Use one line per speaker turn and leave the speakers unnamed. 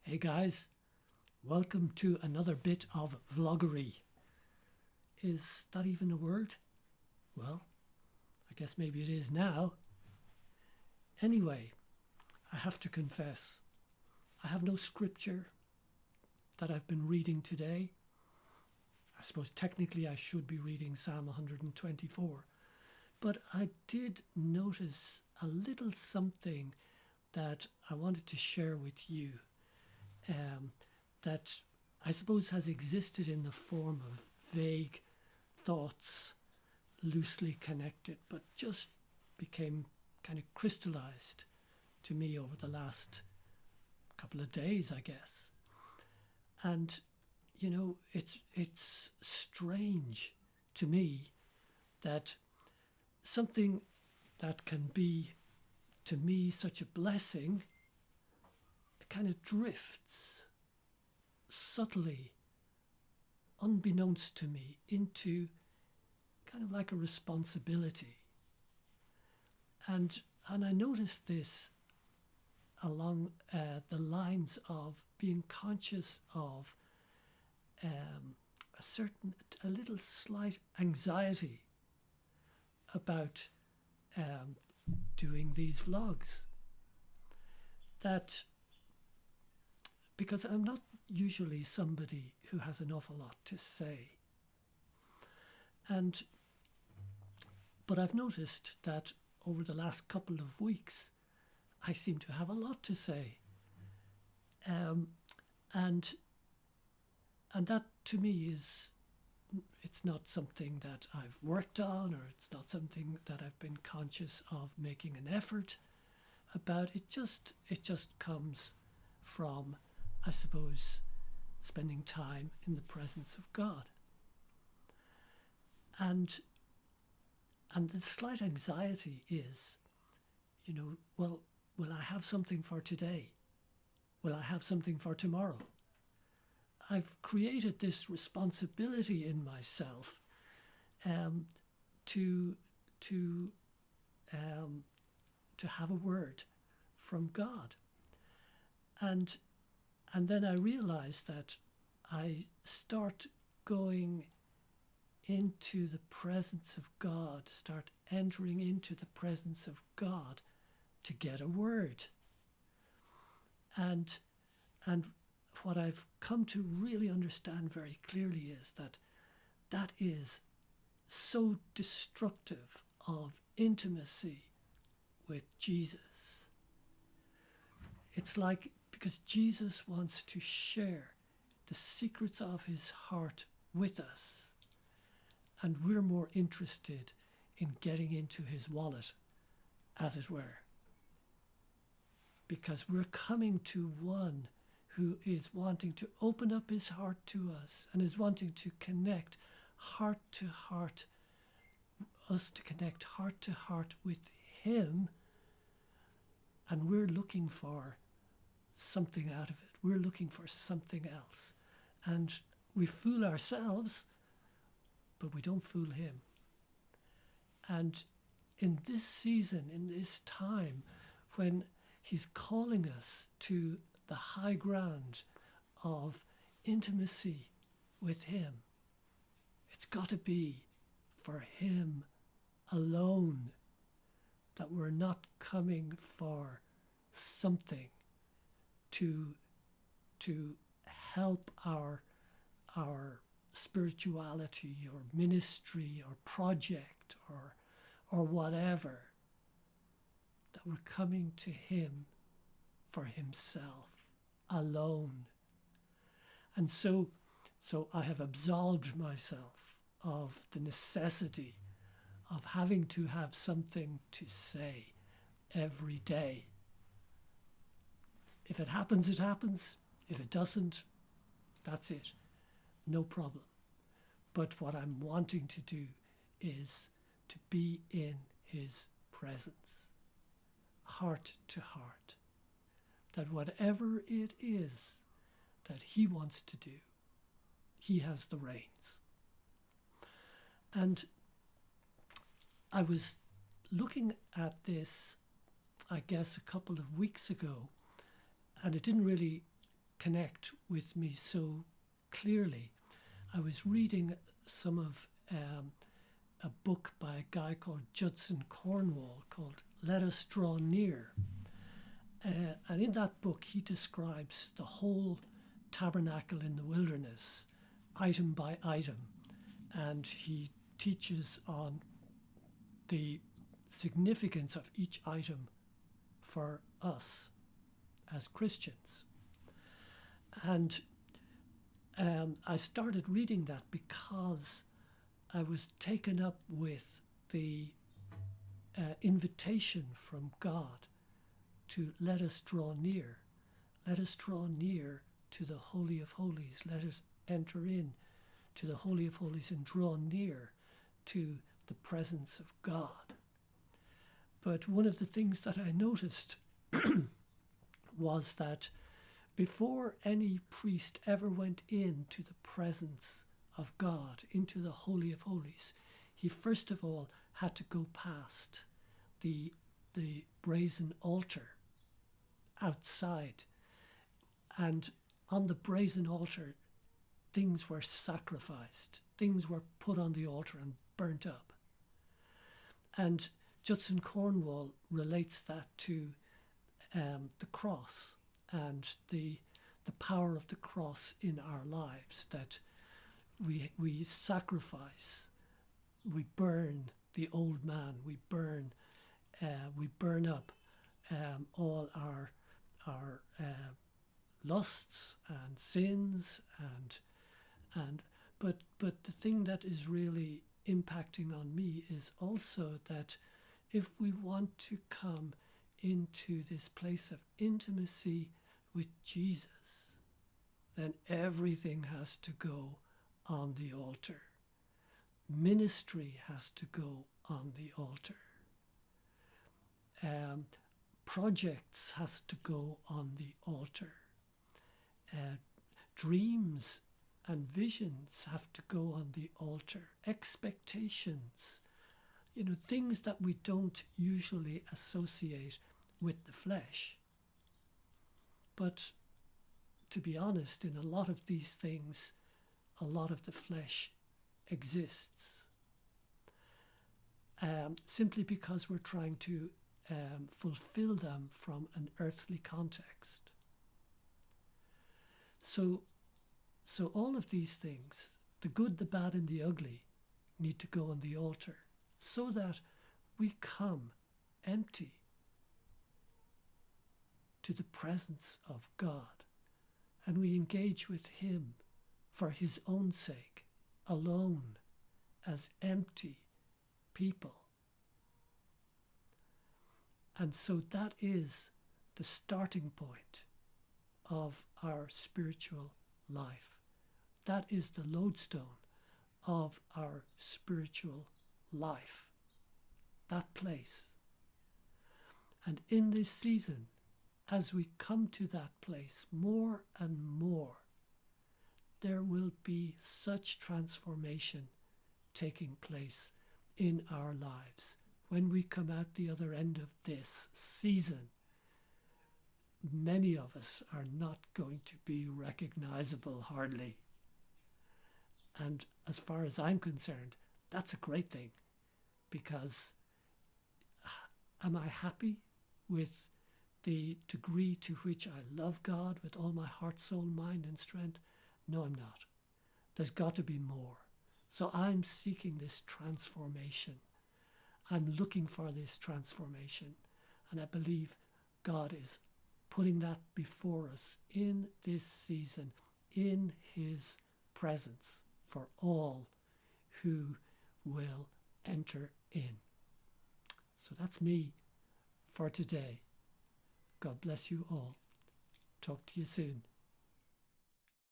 Hey guys, welcome to another bit of vloggery. Is that even a word? Well, I guess maybe it is now. Anyway, I have to confess, I have no scripture that I've been reading today. I suppose technically I should be reading Psalm 124, but I did notice a little something that I wanted to share with you. That I suppose has existed in the form of vague thoughts, loosely connected, but just became kind of crystallized to me over the last couple of days, I guess. And, you know, it's strange to me that something that can be, to me, such a blessing, it kind of drifts subtly, unbeknownst to me, into kind of like a responsibility. And I noticed this along the lines of being conscious of a little slight anxiety about doing these vlogs. That because I'm not usually somebody who has an awful lot to say. But I've noticed that over the last couple of weeks, I seem to have a lot to say. And that to me it's not something that I've worked on, or it's not something that I've been conscious of making an effort about. It just comes from, I suppose, spending time in the presence of God. And the slight anxiety is, well, will I have something for today? Will I have something for tomorrow? I've created this responsibility in myself to have a word from God. And then I realized that I start going into the presence of God, start entering into the presence of God to get a word. And what I've come to really understand very clearly is that is so destructive of intimacy with Jesus. It's like, because Jesus wants to share the secrets of his heart with us, and we're more interested in getting into his wallet, as it were, because we're coming to one who is wanting to open up his heart to us and is wanting to connect heart to heart, us to connect heart to heart with him, and we're looking for something out of it. We're looking for something else. And we fool ourselves, but we don't fool him. And in this season, in this time, when he's calling us to the high ground of intimacy with him, it's got to be for him alone, that we're not coming for something to help our spirituality or ministry or project or whatever, that we're coming to him for himself alone. And so I have absolved myself of the necessity of having to have something to say every day. If it happens, it happens. If it doesn't, that's it. No problem. But what I'm wanting to do is to be in his presence, heart to heart, that whatever it is that he wants to do, he has the reins. And I was looking at this, I guess, a couple of weeks ago, and it didn't really connect with me so clearly. I was reading some of a book by a guy called Judson Cornwall called Let Us Draw Near. And in that book, he describes the whole tabernacle in the wilderness, item by item. And he teaches on the significance of each item for us as Christians. And I started reading that because I was taken up with the invitation from God to let us draw near. Let us draw near to the Holy of Holies. Let us enter in to the Holy of Holies and draw near to the presence of God. But one of the things that I noticed was that before any priest ever went into the presence of God, into the Holy of Holies, he first of all had to go past the brazen altar outside. And on the brazen altar, things were sacrificed. Things were put on the altar and burnt up. And Judson Cornwall relates that to the cross and the power of the cross in our lives, that we sacrifice, we burn the old man, we burn up all our lusts and sins but the thing that is really impacting on me is also that if we want to come into this place of intimacy with Jesus, then everything has to go on the altar. Ministry has to go on the altar. Projects has to go on the altar. Dreams and visions have to go on the altar. Expectations, things that we don't usually associate with the flesh. But to be honest, in a lot of these things, a lot of the flesh exists. Simply because we're trying to fulfill them from an earthly context. So all of these things, the good, the bad, and the ugly, need to go on the altar so that we come empty to the presence of God and we engage with Him for His own sake, alone, as empty people. And so that is the starting point of our spiritual life. That is the lodestone of our spiritual life. That place. And in this season, as we come to that place more and more, there will be such transformation taking place in our lives. When we come out the other end of this season, many of us are not going to be recognizable hardly. And as far as I'm concerned, that's a great thing, because am I happy with the degree to which I love God with all my heart, soul, mind, and strength? No, I'm not. There's got to be more. So I'm seeking this transformation. I'm looking for this transformation. And I believe God is putting that before us in this season, in His presence, for all who will enter in. So that's me for today. God bless you all. Talk to you soon.